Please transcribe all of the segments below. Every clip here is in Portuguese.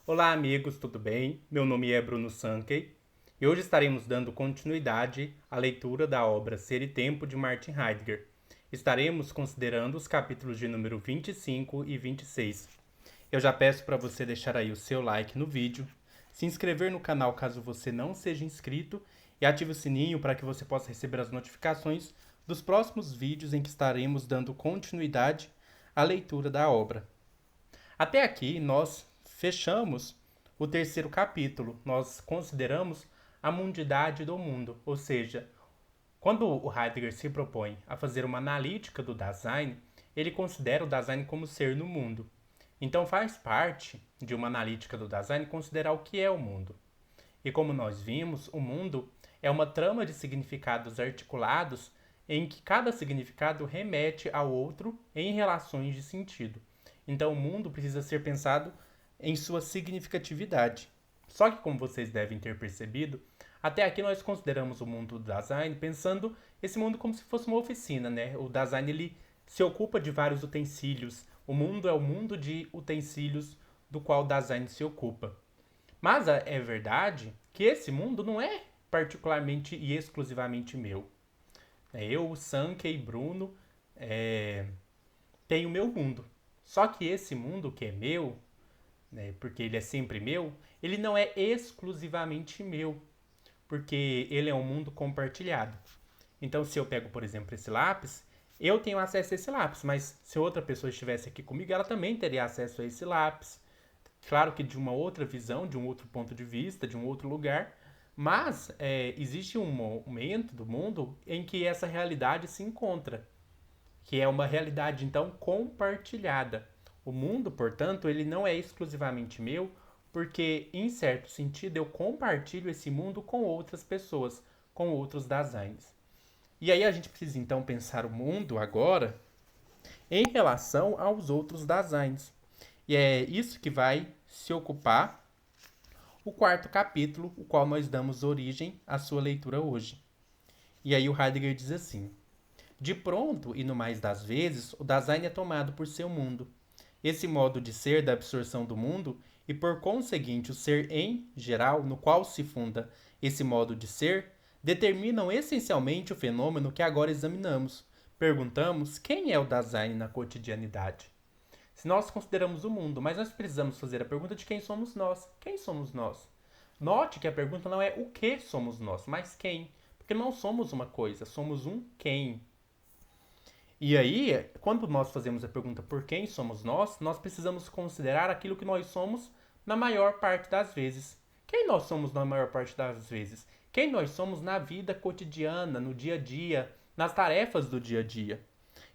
Olá, amigos, tudo bem? Meu nome é Bruno Sankey e hoje estaremos dando continuidade à leitura da obra Ser e Tempo de Martin Heidegger. Estaremos considerando os capítulos de número 25 e 26. Eu já peço para você deixar aí o seu like no vídeo, se inscrever no canal caso você não seja inscrito e ative o sininho para que você possa receber as notificações dos próximos vídeos em que estaremos dando continuidade à leitura da obra. Até aqui nós fechamos o terceiro capítulo. Nós consideramos a mundidade do mundo, ou seja, quando o Heidegger se propõe a fazer uma analítica do Dasein, ele considera o Dasein como ser no mundo. Então faz parte de uma analítica do Dasein considerar o que é o mundo. E como nós vimos, o mundo é uma trama de significados articulados em que cada significado remete ao outro em relações de sentido. Então o mundo precisa ser pensado em sua significatividade. Só que, como vocês devem ter percebido, até aqui nós consideramos o mundo do Dasein pensando esse mundo como se fosse uma oficina, né? O Dasein ele se ocupa de vários utensílios. O mundo é o mundo de utensílios do qual o Dasein se ocupa. Mas é verdade que esse mundo não é particularmente e exclusivamente meu. Eu, Sankey e Bruno tenho o meu mundo. Só que esse mundo que é meu, né, porque ele é sempre meu, ele não é exclusivamente meu, porque ele é um mundo compartilhado. Então, se eu pego, por exemplo, esse lápis, eu tenho acesso a esse lápis, mas se outra pessoa estivesse aqui comigo, ela também teria acesso a esse lápis. Claro que de uma outra visão, de um outro ponto de vista, de um outro lugar, mas existe um momento do mundo em que essa realidade se encontra, que é uma realidade então compartilhada. O mundo, portanto, ele não é exclusivamente meu, porque em certo sentido eu compartilho esse mundo com outras pessoas, com outros Daseins. E aí a gente precisa então pensar o mundo agora em relação aos outros Daseins. E é isso que vai se ocupar o quarto capítulo, o qual nós damos origem à sua leitura hoje. E aí o Heidegger diz assim: de pronto, e no mais das vezes, o Dasein é tomado por seu mundo. Esse modo de ser da absorção do mundo, e por conseguinte o ser em geral, no qual se funda esse modo de ser, determinam essencialmente o fenômeno que agora examinamos. Perguntamos quem é o Dasein na cotidianidade. Se nós consideramos o mundo, mas nós precisamos fazer a pergunta de quem somos nós. Quem somos nós? Note que a pergunta não é o que somos nós, mas quem. Porque não somos uma coisa, somos um quem. E aí, quando nós fazemos a pergunta por quem somos nós precisamos considerar aquilo que nós somos na maior parte das vezes. Quem nós somos na maior parte das vezes? Quem nós somos na vida cotidiana, no dia a dia, nas tarefas do dia a dia?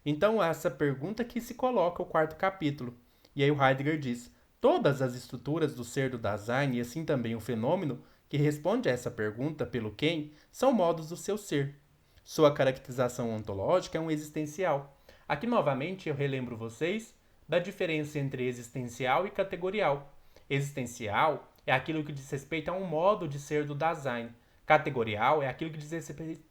Então, essa pergunta que se coloca o quarto capítulo. E aí o Heidegger diz: todas as estruturas do ser do Dasein, e assim também o fenômeno que responde a essa pergunta pelo quem, são modos do seu ser. Sua caracterização ontológica é um existencial. Aqui novamente eu relembro vocês da diferença entre existencial e categorial. Existencial é aquilo que diz respeito a um modo de ser do Dasein. Categorial é aquilo que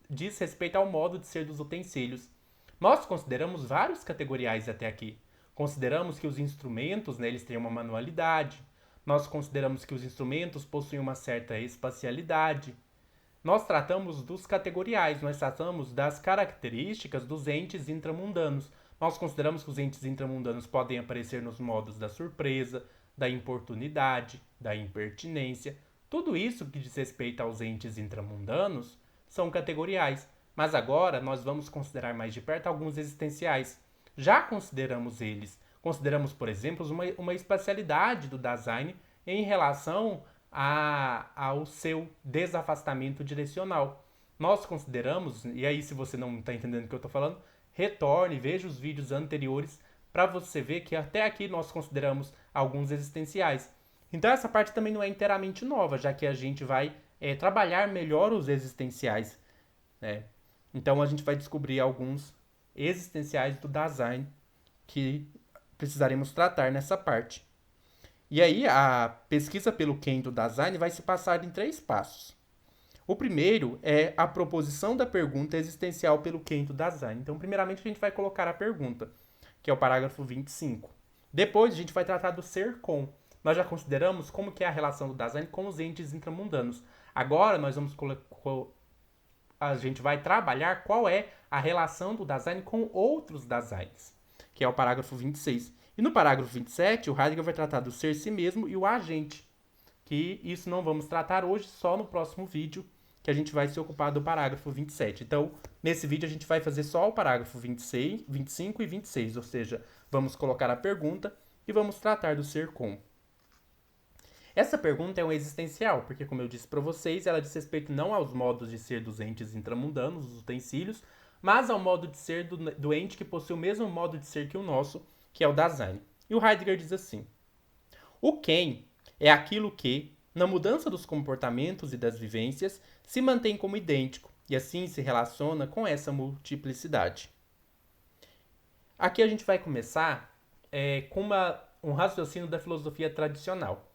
diz respeito ao modo de ser dos utensílios. Nós consideramos vários categoriais até aqui. Consideramos que os instrumentos, né, eles têm uma manualidade. Nós consideramos que os instrumentos possuem uma certa espacialidade. Nós tratamos dos categoriais, nós tratamos das características dos entes intramundanos. Nós consideramos que os entes intramundanos podem aparecer nos modos da surpresa, da importunidade, da impertinência. Tudo isso que diz respeito aos entes intramundanos são categoriais. Mas agora nós vamos considerar mais de perto alguns existenciais. Já consideramos eles. Consideramos, por exemplo, uma espacialidade do Dasein em relação ao seu desafastamento direcional. Nós consideramos, e aí se você não está entendendo o que eu estou falando, retorne, veja os vídeos anteriores para você ver que até aqui nós consideramos alguns existenciais. Então essa parte também não é inteiramente nova, já que a gente vai trabalhar melhor os existenciais, né? Então a gente vai descobrir alguns existenciais do Dasein que precisaremos tratar nessa parte. E aí a pesquisa pelo quem do Dasein vai se passar em 3 passos. O primeiro é a proposição da pergunta existencial pelo quem do Dasein. Então, primeiramente, a gente vai colocar a pergunta, que é o parágrafo 25. Depois, a gente vai tratar do ser com. nós já consideramos como que é a relação do Dasein com os entes intramundanos. Agora nós vamos a gente vai trabalhar qual é a relação do Dasein com outros Daseins, que é o parágrafo 26. E no parágrafo 27, o Heidegger vai tratar do ser si mesmo e o agente, que isso não vamos tratar hoje, só no próximo vídeo, que a gente vai se ocupar do parágrafo 27. Então, nesse vídeo a gente vai fazer só o parágrafo 26, 25 e 26, ou seja, vamos colocar a pergunta e vamos tratar do ser com. Essa pergunta é um existencial, porque, como eu disse para vocês, ela diz respeito não aos modos de ser dos entes intramundanos, os utensílios, mas ao modo de ser do ente que possui o mesmo modo de ser que o nosso, que é o Dasein. E o Heidegger diz assim: o quem é aquilo que, na mudança dos comportamentos e das vivências, se mantém como idêntico e assim se relaciona com essa multiplicidade. Aqui a gente vai começar com um raciocínio da filosofia tradicional.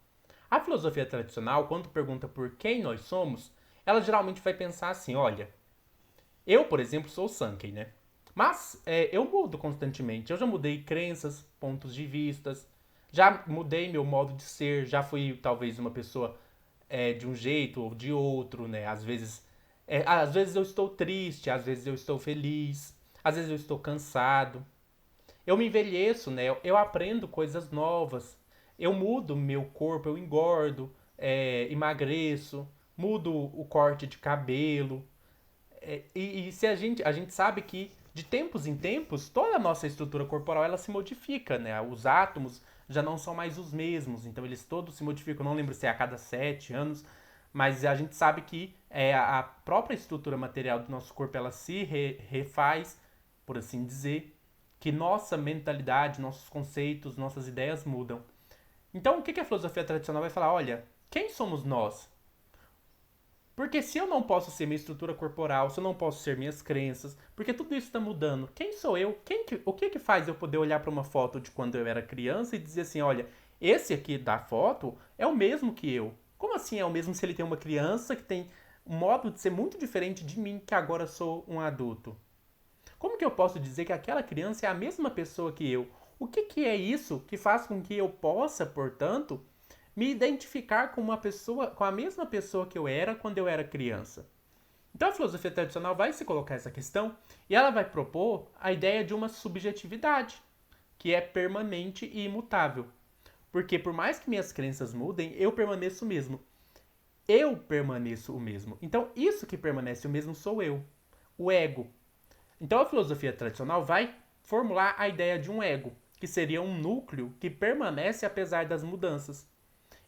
A filosofia tradicional, quando pergunta por quem nós somos, ela geralmente vai pensar assim: olha, eu, por exemplo, sou o Sankey, né? Mas eu mudo constantemente. Eu já mudei crenças, pontos de vistas, já mudei meu modo de ser, já fui talvez uma pessoa de um jeito ou de outro, né? Às vezes eu estou triste, às vezes eu estou feliz, às vezes eu estou cansado. Eu me envelheço, né? Eu aprendo coisas novas. Eu mudo meu corpo, eu engordo, emagreço, mudo o corte de cabelo. E se a gente sabe que de tempos em tempos toda a nossa estrutura corporal ela se modifica, né? Os átomos já não são mais os mesmos, então eles todos se modificam. Eu não lembro se é a cada 7 anos, mas a gente sabe que a própria estrutura material do nosso corpo ela se refaz, por assim dizer, que nossa mentalidade, nossos conceitos, nossas ideias mudam. Então, o que a filosofia tradicional vai falar? Olha, quem somos nós? Porque se eu não posso ser minha estrutura corporal, se eu não posso ser minhas crenças, porque tudo isso está mudando, quem sou eu? O que faz eu poder olhar para uma foto de quando eu era criança e dizer assim, olha, esse aqui da foto é o mesmo que eu? Como assim é o mesmo se ele tem uma criança que tem um modo de ser muito diferente de mim, que agora sou um adulto? Como que eu posso dizer que aquela criança é a mesma pessoa que eu? O que é isso que faz com que eu possa, portanto, me identificar com uma pessoa, com a mesma pessoa que eu era quando eu era criança? Então a filosofia tradicional vai se colocar essa questão e ela vai propor a ideia de uma subjetividade, que é permanente e imutável. Porque por mais que minhas crenças mudem, eu permaneço o mesmo. Eu permaneço o mesmo. Então isso que permanece o mesmo sou eu, o ego. Então a filosofia tradicional vai formular a ideia de um ego, que seria um núcleo que permanece apesar das mudanças.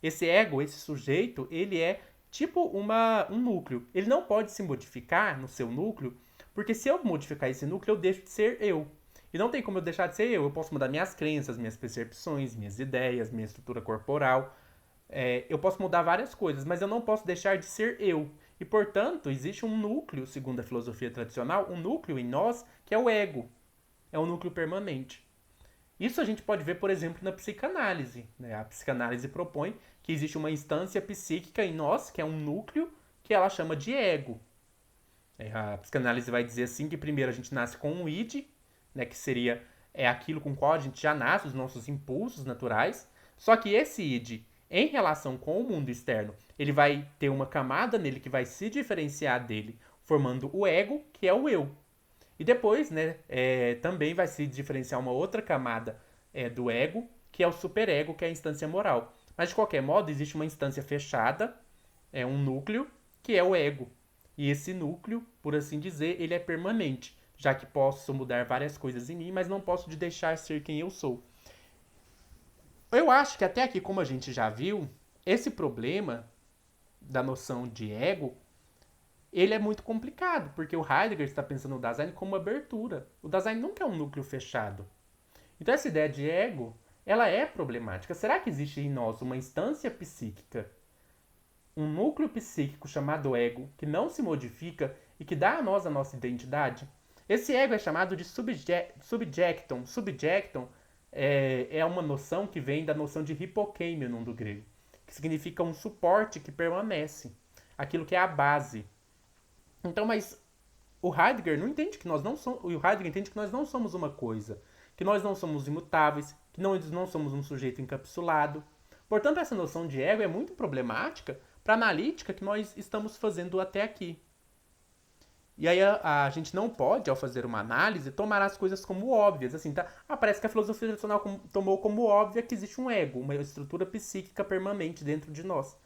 Esse ego, esse sujeito, ele é tipo um núcleo. Ele não pode se modificar no seu núcleo, porque se eu modificar esse núcleo, eu deixo de ser eu. E não tem como eu deixar de ser eu. Eu posso mudar minhas crenças, minhas percepções, minhas ideias, minha estrutura corporal. Eu posso mudar várias coisas, mas eu não posso deixar de ser eu. E, portanto, existe um núcleo, segundo a filosofia tradicional, um núcleo em nós que é o ego. É um núcleo permanente. Isso a gente pode ver, por exemplo, na psicanálise, né? A psicanálise propõe que existe uma instância psíquica em nós, que é um núcleo, que ela chama de ego. A psicanálise vai dizer assim que primeiro a gente nasce com um id, né, que seria aquilo com o qual a gente já nasce, os nossos impulsos naturais. Só que esse id, em relação com o mundo externo, ele vai ter uma camada nele que vai se diferenciar dele, formando o ego, que é o eu. E depois, né, também vai se diferenciar uma outra camada do ego, que é o superego, que é a instância moral. Mas de qualquer modo, existe uma instância fechada, um núcleo, que é o ego. E esse núcleo, por assim dizer, ele é permanente, já que posso mudar várias coisas em mim, mas não posso deixar ser quem eu sou. Eu acho que até aqui, como a gente já viu, esse problema da noção de ego, ele é muito complicado, porque o Heidegger está pensando no Dasein como uma abertura. O Dasein nunca é um núcleo fechado. Então essa ideia de ego, ela é problemática. Será que existe em nós uma instância psíquica, um núcleo psíquico chamado ego, que não se modifica e que dá a nós a nossa identidade? Esse ego é chamado de subjecton. Subjecton é uma noção que vem da noção de hipokeimionon do grego, que significa um suporte que permanece, aquilo que é a base. Então, mas o Heidegger não entende que nós não somos, o Heidegger entende que nós não somos uma coisa, que nós não somos imutáveis, que nós não somos um sujeito encapsulado. Portanto, essa noção de ego é muito problemática para a analítica que nós estamos fazendo até aqui. E aí a gente não pode, ao fazer uma análise, tomar as coisas como óbvias. Assim, tá? Parece que a filosofia tradicional tomou como óbvia que existe um ego, uma estrutura psíquica permanente dentro de nós.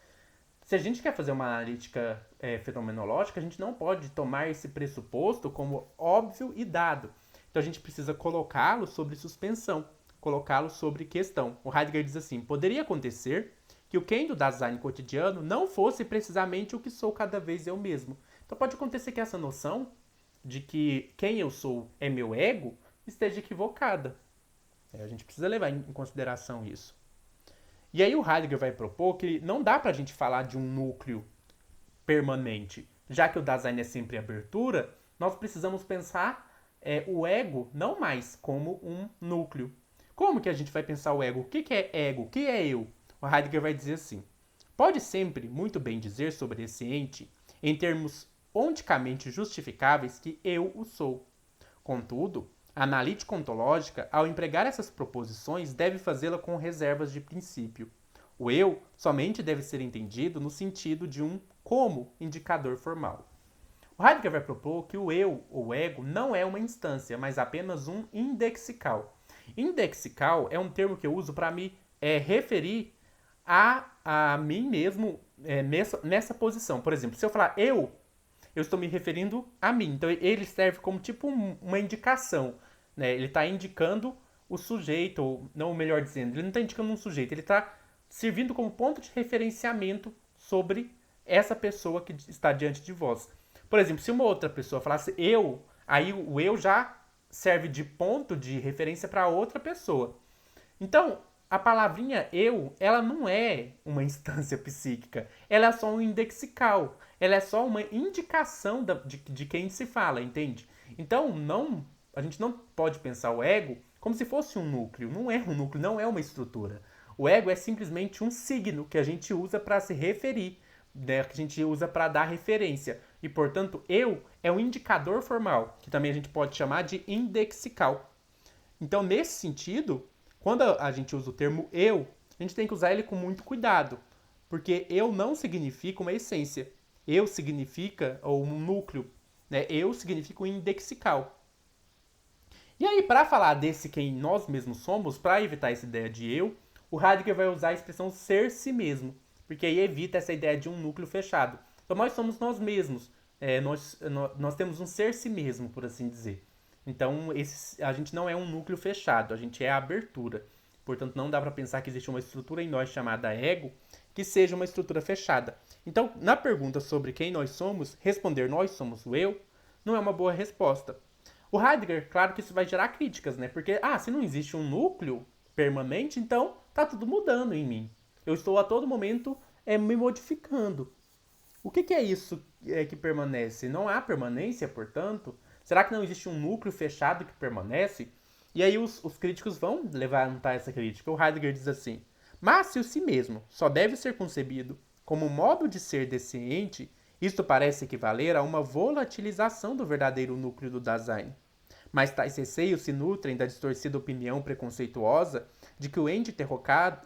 Se a gente quer fazer uma analítica fenomenológica, a gente não pode tomar esse pressuposto como óbvio e dado. Então a gente precisa colocá-lo sobre suspensão, colocá-lo sobre questão. O Heidegger diz assim: poderia acontecer que o quem do Dasein cotidiano não fosse precisamente o que sou cada vez eu mesmo. Então pode acontecer que essa noção de que quem eu sou é meu ego esteja equivocada. A gente precisa levar em consideração isso. E aí o Heidegger vai propor que não dá pra gente falar de um núcleo permanente. Já que o Dasein é sempre abertura, nós precisamos pensar o ego não mais como um núcleo. Como que a gente vai pensar o ego? O que é ego? O que é eu? O Heidegger vai dizer assim: pode sempre muito bem dizer sobre esse ente, em termos onticamente justificáveis, que eu o sou. Contudo, a analítica ontológica, ao empregar essas proposições, deve fazê-la com reservas de princípio. O eu somente deve ser entendido no sentido de um como indicador formal. O Heidegger vai propor que o eu, ou ego, não é uma instância, mas apenas um indexical. Indexical é um termo que eu uso para me referir a mim mesmo nessa posição. Por exemplo, se eu falar eu estou me referindo a mim. Então ele serve como tipo uma indicação. Né? Ele está indicando o sujeito, ou não, melhor dizendo, ele não está indicando um sujeito, ele está servindo como ponto de referenciamento sobre essa pessoa que está diante de vós. Por exemplo, se uma outra pessoa falasse eu, aí o eu já serve de ponto de referência para outra pessoa. Então, a palavrinha eu, ela não é uma instância psíquica, ela é só um indexical, ela é só uma indicação de quem se fala, entende? Então, a gente não pode pensar o ego como se fosse um núcleo, não é um núcleo, não é uma estrutura. O ego é simplesmente um signo que a gente usa para se referir, né, que a gente usa para dar referência. E, portanto, eu é um indicador formal, que também a gente pode chamar de indexical. Então, nesse sentido, quando a gente usa o termo eu, a gente tem que usar ele com muito cuidado, porque eu não significa uma essência. Eu significa, ou um núcleo, né? Eu significa um indexical. E aí, para falar desse quem nós mesmos somos, para evitar essa ideia de eu, o Heidegger vai usar a expressão ser si mesmo, porque aí evita essa ideia de um núcleo fechado. Então, nós somos nós mesmos. Nós temos um ser si mesmo, por assim dizer. Então, a gente não é um núcleo fechado, a gente é a abertura. Portanto, não dá para pensar que existe uma estrutura em nós chamada ego que seja uma estrutura fechada. Então, na pergunta sobre quem nós somos, responder nós somos o eu não é uma boa resposta. O Heidegger, claro que isso vai gerar críticas, né? Porque, se não existe um núcleo permanente, então tá tudo mudando em mim. Eu estou a todo momento me modificando. O que é isso que permanece? Não há permanência, portanto? Será que não existe um núcleo fechado que permanece? E aí os críticos vão levantar essa crítica. O Heidegger diz assim: mas se o si mesmo só deve ser concebido como modo de ser desse ente, isto parece equivaler a uma volatilização do verdadeiro núcleo do Dasein. Mas tais receios se nutrem da distorcida opinião preconceituosa de que o ente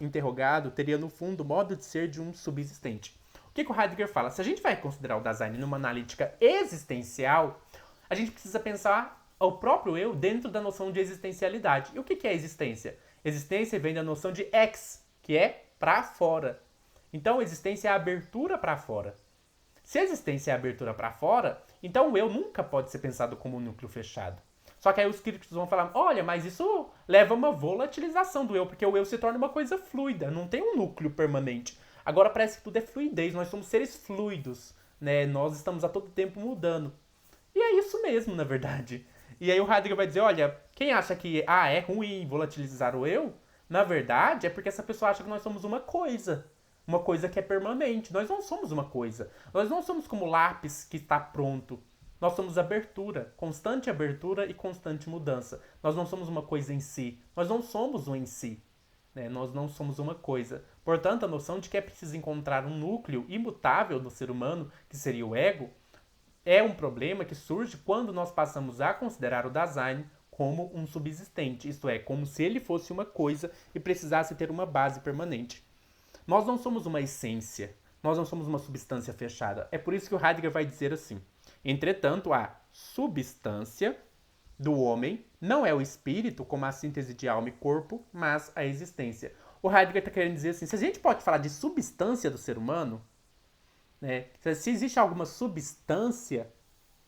interrogado teria no fundo o modo de ser de um subsistente. O que o Heidegger fala? Se a gente vai considerar o Dasein numa analítica existencial, a gente precisa pensar o próprio eu dentro da noção de existencialidade. E o que é existência? Existência vem da noção de ex, que é para fora. Então, existência é a abertura para fora. Se a existência é a abertura para fora, então o eu nunca pode ser pensado como um núcleo fechado. Só que aí os críticos vão falar: olha, mas isso leva a uma volatilização do eu, porque o eu se torna uma coisa fluida, não tem um núcleo permanente. Agora parece que tudo é fluidez, nós somos seres fluidos, né? Nós estamos a todo tempo mudando. E é isso mesmo, na verdade. E aí o Heidegger vai dizer: olha, quem acha que é ruim volatilizar o eu, na verdade é porque essa pessoa acha que nós somos uma coisa que é permanente. Nós não somos uma coisa. Nós não somos como lápis que está pronto. Nós somos abertura, constante abertura e constante mudança. Nós não somos uma coisa em si. Nós não somos um em si. Né? Nós não somos uma coisa. Portanto, a noção de que é preciso encontrar um núcleo imutável no ser humano, que seria o ego, é um problema que surge quando nós passamos a considerar o Dasein como um subsistente, isto é, como se ele fosse uma coisa e precisasse ter uma base permanente. Nós não somos uma essência, nós não somos uma substância fechada. É por isso que o Heidegger vai dizer assim: entretanto, a substância do homem não é o espírito, como a síntese de alma e corpo, mas a existência. O Heidegger está querendo dizer assim: se a gente pode falar de substância do ser humano, né, se existe alguma substância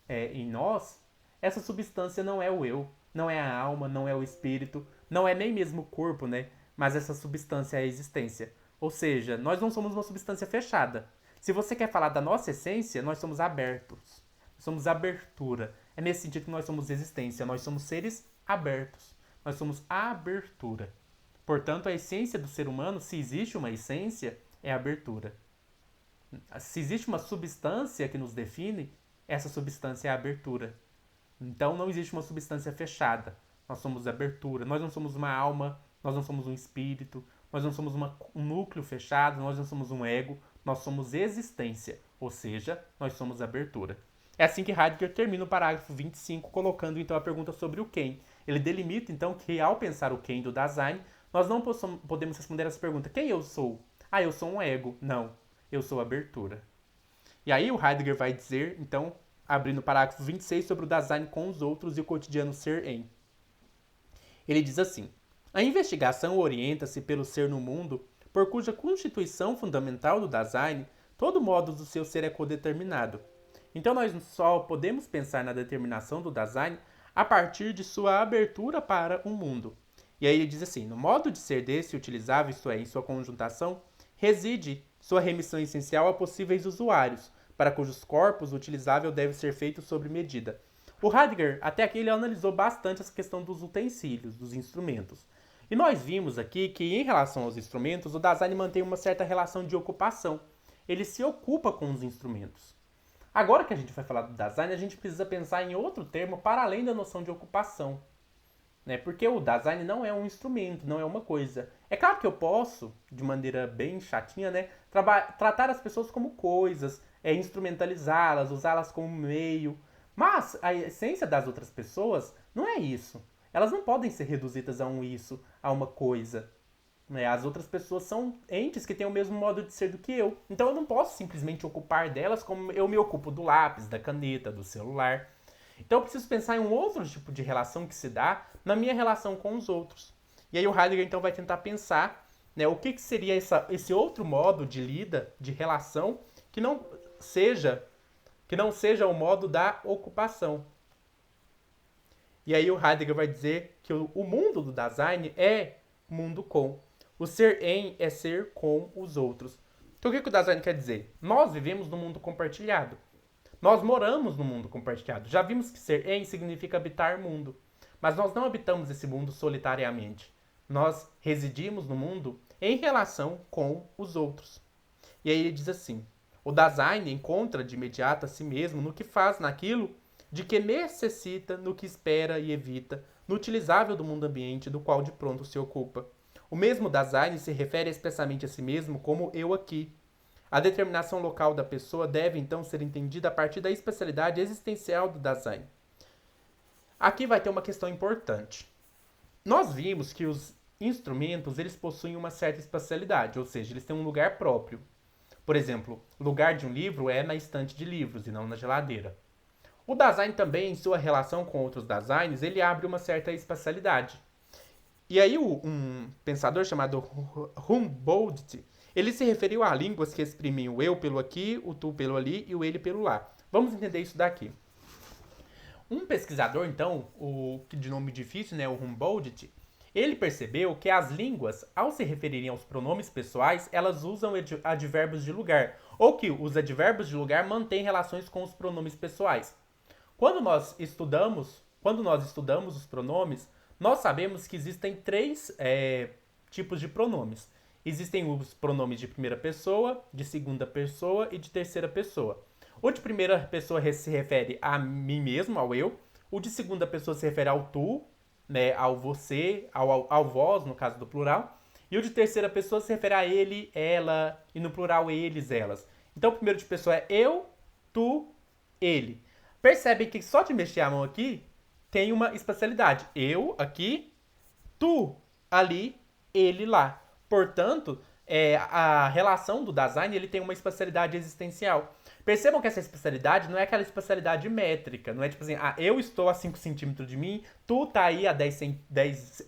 em nós, essa substância não é o eu, não é a alma, não é o espírito, não é nem mesmo o corpo, né? Mas essa substância é a existência. Ou seja, nós não somos uma substância fechada. Se você quer falar da nossa essência, nós somos abertos. Nós somos abertura. É nesse sentido que nós somos existência. Nós somos seres abertos. Nós somos abertura. Portanto, a essência do ser humano, se existe uma essência, é a abertura. Se existe uma substância que nos define, essa substância é a abertura. Então não existe uma substância fechada. Nós somos abertura. Nós não somos uma alma, nós não somos um espírito, nós não somos um núcleo fechado, nós não somos um ego, nós somos existência. Ou seja, nós somos abertura. É assim que Heidegger termina o parágrafo 25, colocando então a pergunta sobre o quem. Ele delimita então que ao pensar o quem do Dasein, nós não podemos responder essa pergunta: quem eu sou? Ah, eu sou um ego. Não, eu sou abertura. E aí o Heidegger vai dizer, então, abrindo o parágrafo 26, sobre o Dasein com os outros e o cotidiano ser em. Ele diz assim: a investigação orienta-se pelo ser no mundo, por cuja constituição fundamental do Dasein, todo modo do seu ser é codeterminado. Então nós só podemos pensar na determinação do Dasein a partir de sua abertura para o mundo. E aí ele diz assim: no modo de ser desse utilizável, isto é, em sua conjuntação, reside sua remissão essencial a possíveis usuários, para cujos corpos o utilizável deve ser feito sobre medida. O Heidegger, até aqui, ele analisou bastante essa questão dos utensílios, dos instrumentos. E nós vimos aqui que, em relação aos instrumentos, o Dasein mantém uma certa relação de ocupação. Ele se ocupa com os instrumentos. Agora que a gente vai falar do Dasein, a gente precisa pensar em outro termo para além da noção de ocupação. Né? Porque o Dasein não é um instrumento, não é uma coisa. É claro que eu posso, de maneira bem chatinha, né, tratar as pessoas como coisas, instrumentalizá-las, usá-las como meio. Mas a essência das outras pessoas não é isso. Elas não podem ser reduzidas a um isso, a uma coisa. Né? As outras pessoas são entes que têm o mesmo modo de ser do que eu. Então eu não posso simplesmente ocupar delas como eu me ocupo do lápis, da caneta, do celular. Então eu preciso pensar em um outro tipo de relação que se dá na minha relação com os outros. E aí o Heidegger então vai tentar pensar, né, o que seria esse outro modo de lida, de relação, que não seja o modo da ocupação. E aí o Heidegger vai dizer que o mundo do Dasein é mundo com. O ser em é ser com os outros. Então o que o Dasein quer dizer? Nós vivemos num mundo compartilhado. Nós moramos no mundo compartilhado. Já vimos que ser em significa habitar mundo. Mas nós não habitamos esse mundo solitariamente. Nós residimos no mundo em relação com os outros. E aí ele diz assim: o Dasein encontra de imediato a si mesmo no que faz, naquilo de que necessita, no que espera e evita, no utilizável do mundo ambiente do qual de pronto se ocupa. O mesmo Dasein se refere expressamente a si mesmo como eu aqui. A determinação local da pessoa deve então ser entendida a partir da especialidade existencial do Dasein. Aqui vai ter uma questão importante. Nós vimos que os instrumentos eles possuem uma certa espacialidade, ou seja, eles têm um lugar próprio. Por exemplo, o lugar de um livro é na estante de livros e não na geladeira. O Dasein também, em sua relação com outros Daseins, ele abre uma certa espacialidade. E aí um pensador chamado Humboldt, ele se referiu a línguas que exprimem o eu pelo aqui, o tu pelo ali e o ele pelo lá. Vamos entender isso daqui. Um pesquisador, então, de nome difícil, né, o Humboldt, ele percebeu que as línguas, ao se referirem aos pronomes pessoais, elas usam advérbios de lugar, ou que os advérbios de lugar mantêm relações com os pronomes pessoais. Quando nós estudamos os pronomes, nós sabemos que existem três tipos de pronomes. Existem os pronomes de primeira pessoa, de segunda pessoa e de terceira pessoa. O de primeira pessoa se refere a mim mesmo, ao eu. O de segunda pessoa se refere ao tu, né, ao você, ao vós, no caso do plural. E o de terceira pessoa se refere a ele, ela, e no plural eles, elas. Então o primeiro de pessoa é eu, tu, ele. Percebem que só de mexer a mão aqui tem uma espacialidade. Eu aqui, tu ali, ele lá. Portanto, a relação do Dasein, ele tem uma espacialidade existencial. Percebam que essa espacialidade não é aquela espacialidade métrica, não é tipo assim, eu estou a 5 centímetros de mim, tu tá aí a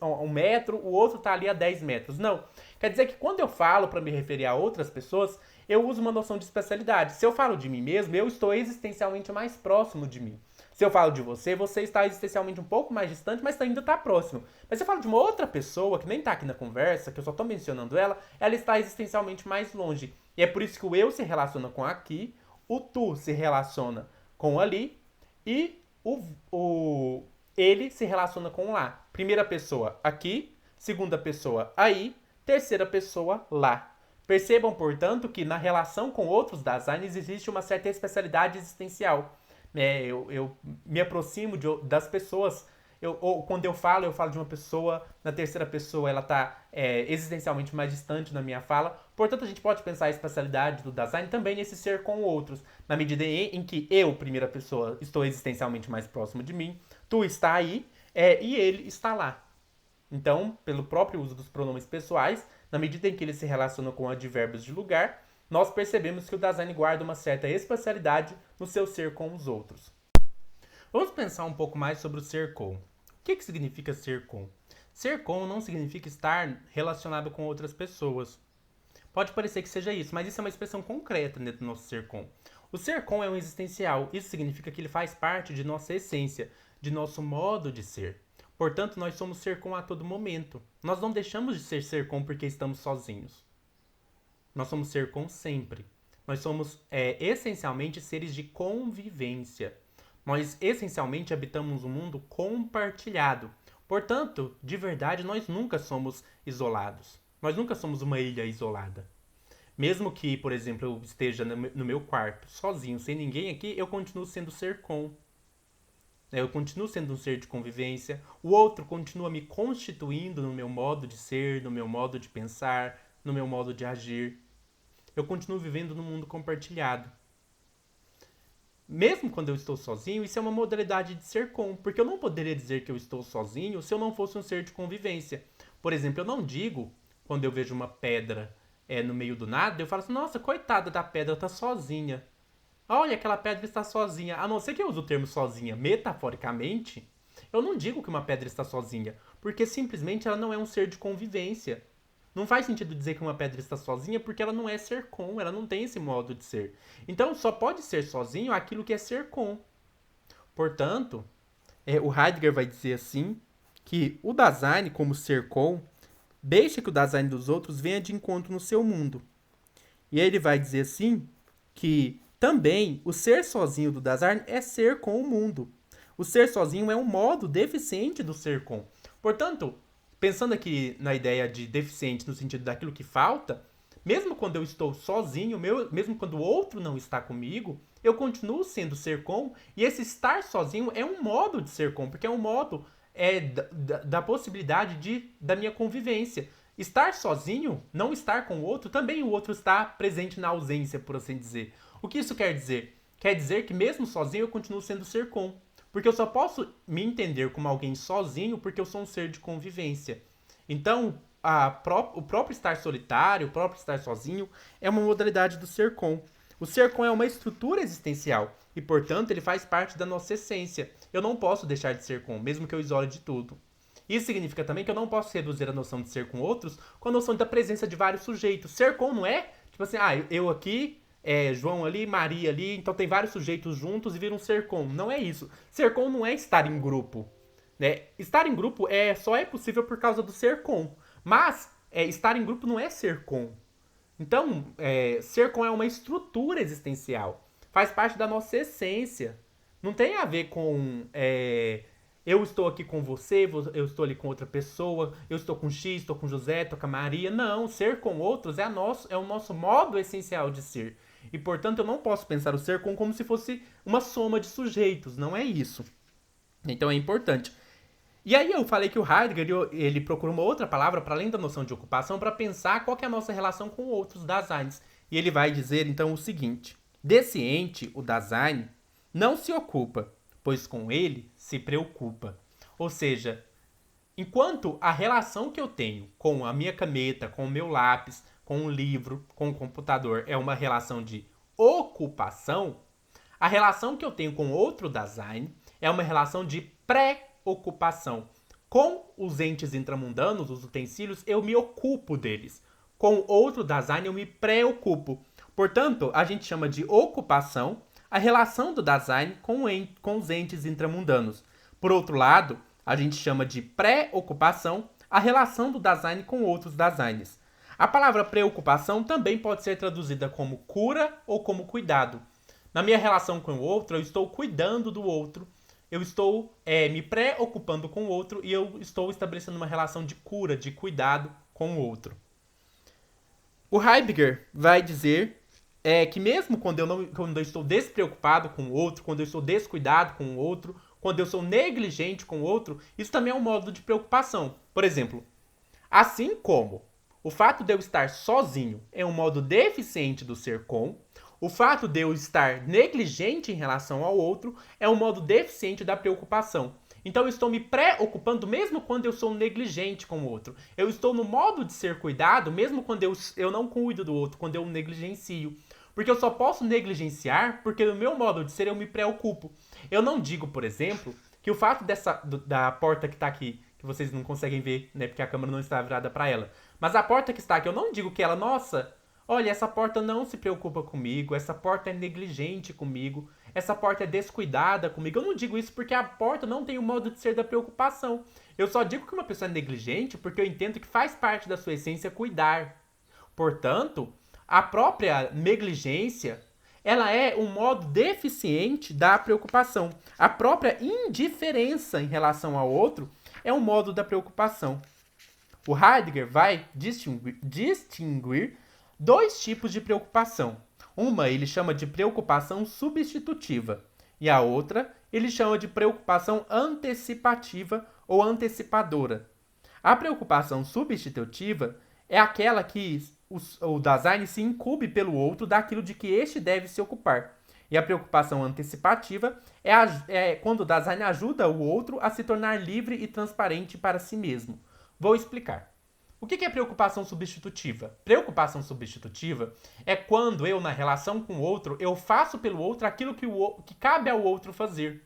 1 metro, o outro tá ali a 10 metros. Não. Quer dizer que quando eu falo para me referir a outras pessoas, eu uso uma noção de espacialidade. Se eu falo de mim mesmo, eu estou existencialmente mais próximo de mim. Se eu falo de você, você está existencialmente um pouco mais distante, mas ainda está próximo. Mas se eu falo de uma outra pessoa que nem está aqui na conversa, que eu só estou mencionando ela, ela está existencialmente mais longe. E é por isso que o eu se relaciona com aqui, o tu se relaciona com ali e o ele se relaciona com lá. Primeira pessoa aqui, segunda pessoa aí, terceira pessoa lá. Percebam, portanto, que na relação com outros designers existe uma certa especialidade existencial. Eu me aproximo das pessoas. Quando eu falo de uma pessoa, na terceira pessoa ela está existencialmente mais distante na minha fala. Portanto, a gente pode pensar a espacialidade do design também nesse ser com outros, na medida em que eu, primeira pessoa, estou existencialmente mais próximo de mim, tu está aí e ele está lá. Então, pelo próprio uso dos pronomes pessoais, na medida em que eles se relacionam com advérbios de lugar, nós percebemos que o design guarda uma certa espacialidade no seu ser com os outros. Vamos pensar um pouco mais sobre o ser com. O que significa ser com? Ser com não significa estar relacionado com outras pessoas. Pode parecer que seja isso, mas isso é uma expressão concreta dentro do nosso ser com. O ser com é um existencial. Isso significa que ele faz parte de nossa essência, de nosso modo de ser. Portanto, nós somos ser com a todo momento. Nós não deixamos de ser com porque estamos sozinhos. Nós somos ser com sempre. Nós somos essencialmente seres de convivência. Nós essencialmente habitamos um mundo compartilhado. Portanto, de verdade, nós nunca somos isolados. Nós nunca somos uma ilha isolada. Mesmo que, por exemplo, eu esteja no meu quarto, sozinho, sem ninguém aqui, eu continuo sendo ser com. Eu continuo sendo um ser de convivência. O outro continua me constituindo no meu modo de ser, no meu modo de pensar, no meu modo de agir. Eu continuo vivendo num mundo compartilhado. Mesmo quando eu estou sozinho, isso é uma modalidade de ser com, porque eu não poderia dizer que eu estou sozinho se eu não fosse um ser de convivência. Por exemplo, eu não digo, quando eu vejo uma pedra no meio do nada, eu falo assim, nossa, coitada da pedra, tá sozinha. Olha, aquela pedra está sozinha. A não ser que eu use o termo sozinha metaforicamente, eu não digo que uma pedra está sozinha, porque simplesmente ela não é um ser de convivência. Não faz sentido dizer que uma pedra está sozinha porque ela não é ser com, ela não tem esse modo de ser. Então só pode ser sozinho aquilo que é ser com. Portanto, o Heidegger vai dizer assim que o Dasein, como ser com, deixa que o Dasein dos outros venha de encontro no seu mundo. E aí ele vai dizer assim que também o ser sozinho do Dasein é ser com o mundo. O ser sozinho é um modo deficiente do ser com. Portanto, pensando aqui na ideia de deficiente no sentido daquilo que falta, mesmo quando eu estou sozinho, mesmo quando o outro não está comigo, eu continuo sendo ser com, e esse estar sozinho é um modo de ser com, porque é um modo da possibilidade da minha convivência. Estar sozinho, não estar com o outro, também o outro está presente na ausência, por assim dizer. O que isso quer dizer? Quer dizer que mesmo sozinho eu continuo sendo ser com. Porque eu só posso me entender como alguém sozinho porque eu sou um ser de convivência. Então, o próprio estar solitário, o próprio estar sozinho, é uma modalidade do ser com. O ser com é uma estrutura existencial e, portanto, ele faz parte da nossa essência. Eu não posso deixar de ser com, mesmo que eu isole de tudo. Isso significa também que eu não posso reduzir a noção de ser com outros com a noção da presença de vários sujeitos. Ser com não é, tipo assim, eu aqui, João ali, Maria ali, então tem vários sujeitos juntos e vira um ser com. Não é isso. Ser com não é estar em grupo. Né? Estar em grupo só é possível por causa do ser com. Mas estar em grupo não é ser com. Então, ser com é uma estrutura existencial. Faz parte da nossa essência. Não tem a ver com eu estou aqui com você, eu estou ali com outra pessoa, eu estou com X, estou com José, estou com a Maria. Não, ser com outros é o nosso modo essencial de ser. E, portanto, eu não posso pensar o ser com como se fosse uma soma de sujeitos. Não é isso. Então é importante. E aí eu falei que o Heidegger ele procura uma outra palavra para além da noção de ocupação para pensar qual que é a nossa relação com outros Daseins. E ele vai dizer então o seguinte: desse ente, o Dasein, não se ocupa, pois com ele se preocupa. Ou seja, enquanto a relação que eu tenho com a minha caneta, com o meu lápis, com o livro, com o computador, é uma relação de ocupação, a relação que eu tenho com outro design é uma relação de pré-ocupação. Com os entes intramundanos, os utensílios, eu me ocupo deles. Com outro design, eu me preocupo. Portanto, a gente chama de ocupação a relação do design com os entes intramundanos. Por outro lado, a gente chama de preocupação a relação do design com outros designs. A palavra preocupação também pode ser traduzida como cura ou como cuidado. Na minha relação com o outro, eu estou cuidando do outro, eu estou me preocupando com o outro e eu estou estabelecendo uma relação de cura, de cuidado com o outro. O Heidegger vai dizer que mesmo quando eu estou despreocupado com o outro, quando eu estou descuidado com o outro, quando eu sou negligente com o outro, isso também é um modo de preocupação. Por exemplo, assim como o fato de eu estar sozinho é um modo deficiente do ser com, o fato de eu estar negligente em relação ao outro é um modo deficiente da preocupação. Então eu estou me preocupando mesmo quando eu sou negligente com o outro. Eu estou no modo de ser cuidado mesmo quando eu não cuido do outro, quando eu negligencio. Porque eu só posso negligenciar porque no meu modo de ser eu me preocupo. Eu não digo, por exemplo, que o fato da porta que está aqui, que vocês não conseguem ver, né, porque a câmera não está virada para ela, mas a porta que está aqui, eu não digo que ela, nossa, olha, essa porta não se preocupa comigo, essa porta é negligente comigo, essa porta é descuidada comigo. Eu não digo isso porque a porta não tem o modo de ser da preocupação. Eu só digo que uma pessoa é negligente porque eu entendo que faz parte da sua essência cuidar. Portanto, a própria negligência, ela é um modo deficiente da preocupação. A própria indiferença em relação ao outro é um modo da preocupação. O Heidegger vai distinguir dois tipos de preocupação. Uma ele chama de preocupação substitutiva e a outra ele chama de preocupação antecipativa ou antecipadora. A preocupação substitutiva é aquela que o design se incumbe pelo outro daquilo de que este deve se ocupar. E a preocupação antecipativa é quando o design ajuda o outro a se tornar livre e transparente para si mesmo. Vou explicar. O que é preocupação substitutiva? Preocupação substitutiva é quando eu, na relação com o outro, eu faço pelo outro aquilo que cabe ao outro fazer.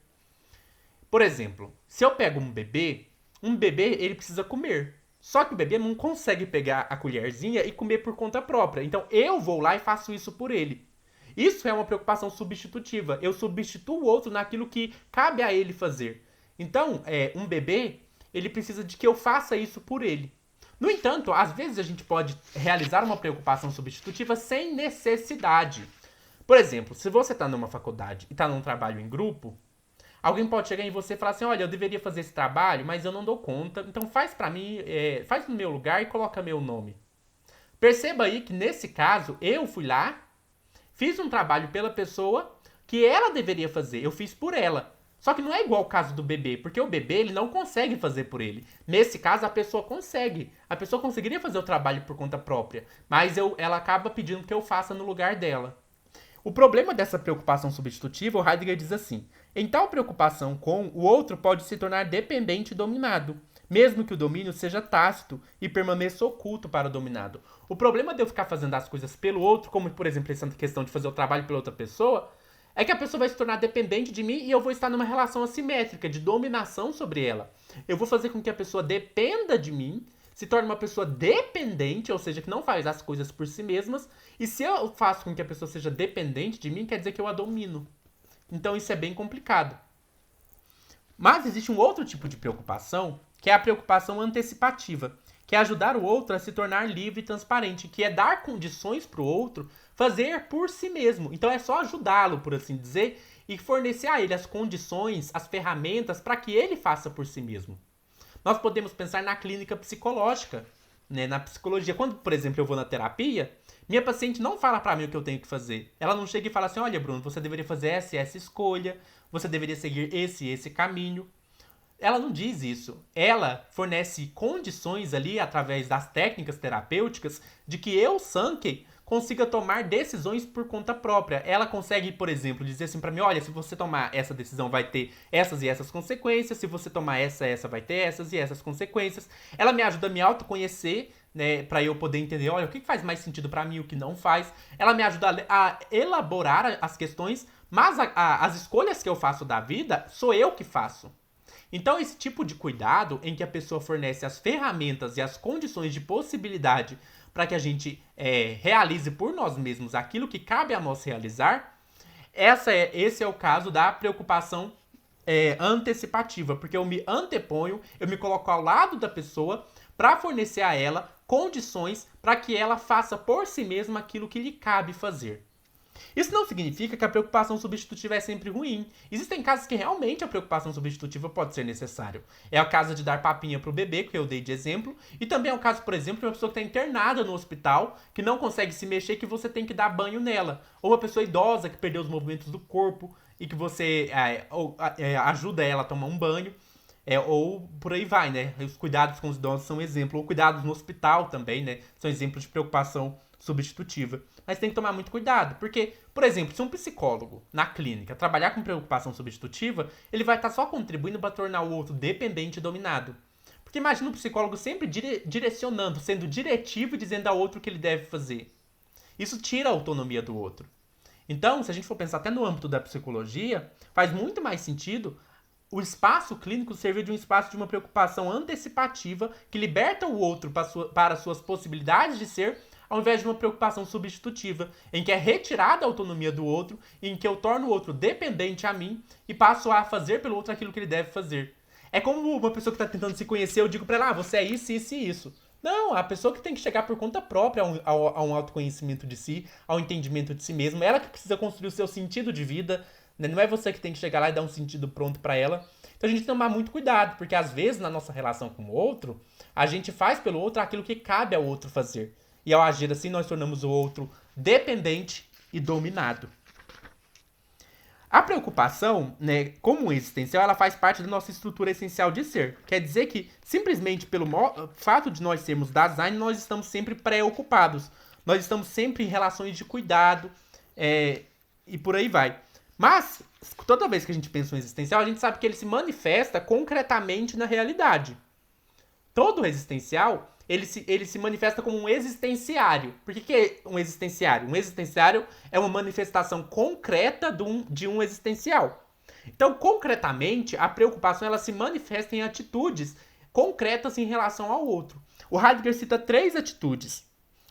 Por exemplo, se eu pego um bebê ele precisa comer. Só que o bebê não consegue pegar a colherzinha e comer por conta própria. Então eu vou lá e faço isso por ele. Isso é uma preocupação substitutiva. Eu substituo o outro naquilo que cabe a ele fazer. Então, um bebê, ele precisa de que eu faça isso por ele. No entanto, às vezes a gente pode realizar uma preocupação substitutiva sem necessidade. Por exemplo, se você está numa faculdade e está num trabalho em grupo, alguém pode chegar em você e falar assim, olha, eu deveria fazer esse trabalho, mas eu não dou conta, então faz pra mim, faz no meu lugar e coloca meu nome. Perceba aí que nesse caso, eu fui lá, fiz um trabalho pela pessoa que ela deveria fazer, eu fiz por ela. Só que não é igual o caso do bebê, porque o bebê ele não consegue fazer por ele. Nesse caso, a pessoa consegue. A pessoa conseguiria fazer o trabalho por conta própria, mas ela acaba pedindo que eu faça no lugar dela. O problema dessa preocupação substitutiva, o Heidegger diz assim, em tal preocupação com, o outro pode se tornar dependente e dominado, mesmo que o domínio seja tácito e permaneça oculto para o dominado. O problema de eu ficar fazendo as coisas pelo outro, como por exemplo essa questão de fazer o trabalho pela outra pessoa, é que a pessoa vai se tornar dependente de mim e eu vou estar numa relação assimétrica de dominação sobre ela. Eu vou fazer com que a pessoa dependa de mim, se torne uma pessoa dependente, ou seja, que não faz as coisas por si mesmas. E se eu faço com que a pessoa seja dependente de mim, quer dizer que eu a domino. Então isso é bem complicado. Mas existe um outro tipo de preocupação, que é a preocupação antecipativa, que é ajudar o outro a se tornar livre e transparente, que é dar condições para o outro fazer por si mesmo. Então é só ajudá-lo, por assim dizer, e fornecer a ele as condições, as ferramentas para que ele faça por si mesmo. Nós podemos pensar na clínica psicológica, né, na psicologia. Quando, por exemplo, eu vou na terapia, minha paciente não fala para mim o que eu tenho que fazer. Ela não chega e fala assim, olha, Bruno, você deveria fazer essa e essa escolha, você deveria seguir esse e esse caminho. Ela não diz isso. Ela fornece condições ali, através das técnicas terapêuticas, de que eu, Sankey, consiga tomar decisões por conta própria. Ela consegue, por exemplo, dizer assim pra mim, olha, se você tomar essa decisão vai ter essas e essas consequências, se você tomar essa vai ter essas e essas consequências. Ela me ajuda a me autoconhecer, né, para eu poder entender, olha, o que faz mais sentido para mim, o que não faz. Ela me ajuda a elaborar as questões, mas as escolhas que eu faço da vida, sou eu que faço. Então, esse tipo de cuidado em que a pessoa fornece as ferramentas e as condições de possibilidade para que a gente realize por nós mesmos aquilo que cabe a nós realizar, esse é o caso da preocupação antecipativa, porque eu me anteponho, eu me coloco ao lado da pessoa para fornecer a ela condições para que ela faça por si mesma aquilo que lhe cabe fazer. Isso não significa que a preocupação substitutiva é sempre ruim. Existem casos que realmente a preocupação substitutiva pode ser necessária. É o caso de dar papinha pro bebê, que eu dei de exemplo, e também é o caso, por exemplo, de uma pessoa que está internada no hospital, que não consegue se mexer, que você tem que dar banho nela. Ou uma pessoa idosa que perdeu os movimentos do corpo e que você ajuda ela a tomar um banho. Ou por aí vai, né? Os cuidados com os idosos são exemplo. Ou cuidados no hospital também, né? São exemplos de preocupação substitutiva. Mas tem que tomar muito cuidado, porque, por exemplo, se um psicólogo na clínica trabalhar com preocupação substitutiva, ele vai estar só contribuindo para tornar o outro dependente e dominado. Porque imagina um psicólogo sempre direcionando, sendo diretivo e dizendo ao outro o que ele deve fazer. Isso tira a autonomia do outro. Então, se a gente for pensar até no âmbito da psicologia, faz muito mais sentido o espaço clínico servir de um espaço de uma preocupação antecipativa que liberta o outro para suas possibilidades de ser, ao invés de uma preocupação substitutiva, em que é retirada a autonomia do outro, em que eu torno o outro dependente a mim e passo a fazer pelo outro aquilo que ele deve fazer. É como uma pessoa que está tentando se conhecer, eu digo para ela, você é isso, isso e isso. Não, a pessoa que tem que chegar por conta própria a um autoconhecimento de si, ao entendimento de si mesma, ela que precisa construir o seu sentido de vida, né? Não é você que tem que chegar lá e dar um sentido pronto para ela. Então a gente tem que tomar muito cuidado, porque às vezes na nossa relação com o outro, a gente faz pelo outro aquilo que cabe ao outro fazer. E ao agir assim, nós tornamos o outro dependente e dominado. A preocupação, né, como existencial, ela faz parte da nossa estrutura essencial de ser. Quer dizer que, simplesmente pelo fato de nós sermos design, nós estamos sempre preocupados. Nós estamos sempre em relações de cuidado e por aí vai. Mas, toda vez que a gente pensa em existencial, a gente sabe que ele se manifesta concretamente na realidade. Todo existencial, ele se manifesta como um existenciário. Por que é um existenciário? Um existenciário é uma manifestação concreta de um existencial. Então, concretamente, a preocupação ela se manifesta em atitudes concretas em relação ao outro. O Heidegger cita 3 atitudes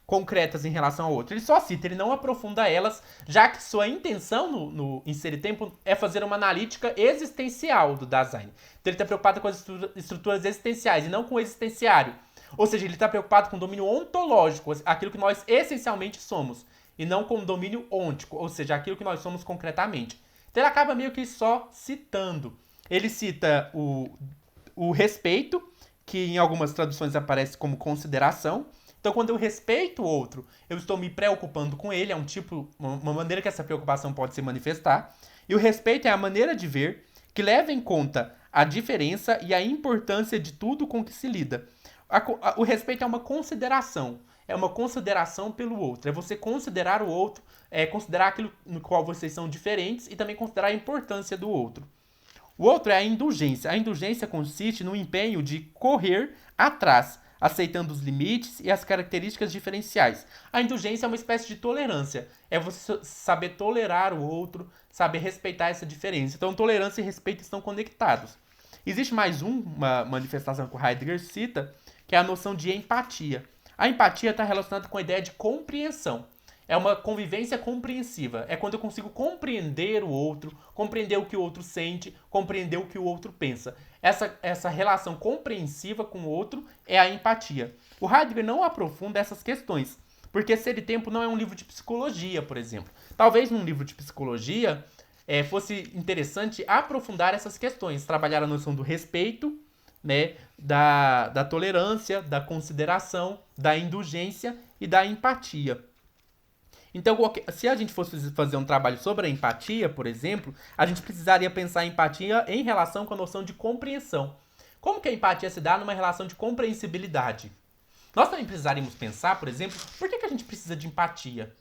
concretas em relação ao outro. Ele só cita, ele não aprofunda elas, já que sua intenção no Inserir Tempo é fazer uma analítica existencial do Dasein. Então ele está preocupado com as estruturas existenciais e não com o existenciário. Ou seja, ele está preocupado com o domínio ontológico, aquilo que nós essencialmente somos, e não com o domínio ôntico, ou seja, aquilo que nós somos concretamente. Então ele acaba meio que só citando. Ele cita o respeito, que em algumas traduções aparece como consideração. Então, quando eu respeito o outro, eu estou me preocupando com ele, é uma maneira que essa preocupação pode se manifestar. E o respeito é a maneira de ver que leva em conta a diferença e a importância de tudo com que se lida. O respeito é uma consideração pelo outro. É você considerar o outro, considerar aquilo no qual vocês são diferentes e também considerar a importância do outro. O outro é a indulgência. A indulgência consiste no empenho de correr atrás, aceitando os limites e as características diferenciais. A indulgência é uma espécie de tolerância. É você saber tolerar o outro, saber respeitar essa diferença. Então, tolerância e respeito estão conectados. Existe mais uma manifestação que o Heidegger cita, que é a noção de empatia. A empatia está relacionada com a ideia de compreensão. É uma convivência compreensiva. É quando eu consigo compreender o outro, compreender o que o outro sente, compreender o que o outro pensa. Essa relação compreensiva com o outro é a empatia. O Heidegger não aprofunda essas questões, porque Ser e Tempo não é um livro de psicologia, por exemplo. Talvez num livro de psicologia fosse interessante aprofundar essas questões, trabalhar a noção do respeito, né, da tolerância, da consideração, da indulgência e da empatia. Então, se a gente fosse fazer um trabalho sobre a empatia, por exemplo, a gente precisaria pensar a empatia em relação com a noção de compreensão. Como que a empatia se dá numa relação de compreensibilidade? Nós também precisaríamos pensar, por exemplo, por que a gente precisa de empatia?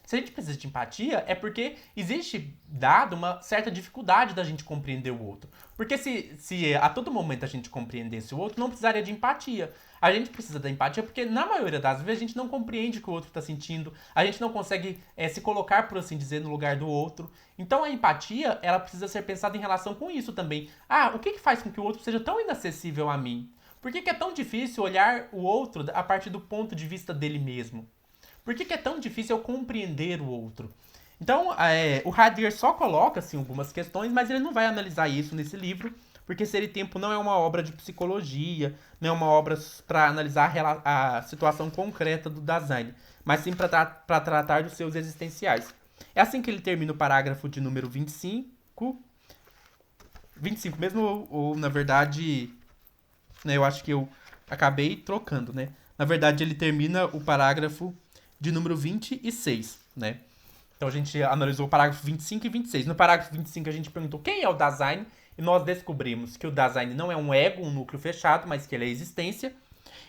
Se a gente precisa de empatia, é porque existe, dado, uma certa dificuldade da gente compreender o outro. Porque se a todo momento a gente compreendesse o outro, não precisaria de empatia. A gente precisa da empatia porque, na maioria das vezes, a gente não compreende o que o outro está sentindo, a gente não consegue se colocar, por assim dizer, no lugar do outro. Então a empatia, ela precisa ser pensada em relação com isso também. Ah, o que faz com que o outro seja tão inacessível a mim? Por que é tão difícil olhar o outro a partir do ponto de vista dele mesmo? Por que é tão difícil eu compreender o outro? Então, o Heidegger só coloca assim, algumas questões, mas ele não vai analisar isso nesse livro, porque Ser e Tempo não é uma obra de psicologia, não é uma obra para analisar a situação concreta do Dasein, mas sim para tratar dos seus existenciais. É assim que ele termina o parágrafo de número 25. 25 mesmo, ou na verdade, né, eu acho que eu acabei trocando, né? Na verdade, ele termina o parágrafo de número 26, né? Então a gente analisou o parágrafo 25 e 26. No parágrafo 25 a gente perguntou quem é o Dasein e nós descobrimos que o Dasein não é um ego, um núcleo fechado, mas que ele é a existência.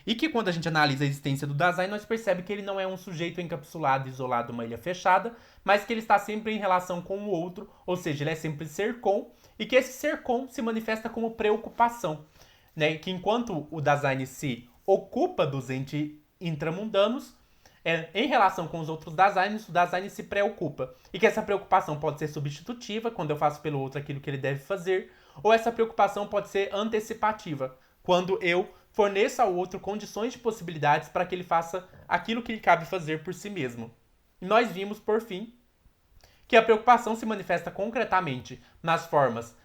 E que quando a gente analisa a existência do Dasein, nós percebemos que ele não é um sujeito encapsulado, isolado, uma ilha fechada, mas que ele está sempre em relação com o outro, ou seja, ele é sempre ser com, e que esse ser com se manifesta como preocupação, né? Que enquanto o Dasein se ocupa dos entes intramundanos, em relação com os outros Daseins, o Dasein se preocupa. E que essa preocupação pode ser substitutiva, quando eu faço pelo outro aquilo que ele deve fazer, ou essa preocupação pode ser antecipativa, quando eu forneço ao outro condições de possibilidades para que ele faça aquilo que lhe cabe fazer por si mesmo. E nós vimos, por fim, que a preocupação se manifesta concretamente nas formas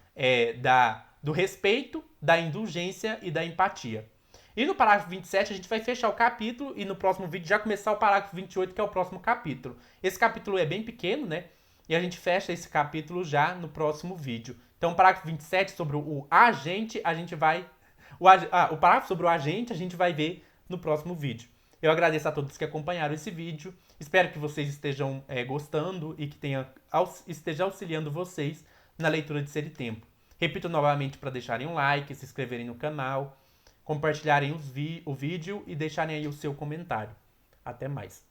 do respeito, da indulgência e da empatia. E no parágrafo 27 a gente vai fechar o capítulo e no próximo vídeo já começar o parágrafo 28, que é o próximo capítulo. Esse capítulo é bem pequeno, né? E a gente fecha esse capítulo já no próximo vídeo. Então, o parágrafo 27 sobre o agente, a gente vai... O parágrafo sobre o agente a gente vai ver no próximo vídeo. Eu agradeço a todos que acompanharam esse vídeo. Espero que vocês estejam gostando e que esteja auxiliando vocês na leitura de Ser e Tempo. Repito novamente para deixarem um like, se inscreverem no canal, compartilharem o vídeo e deixarem aí o seu comentário. Até mais.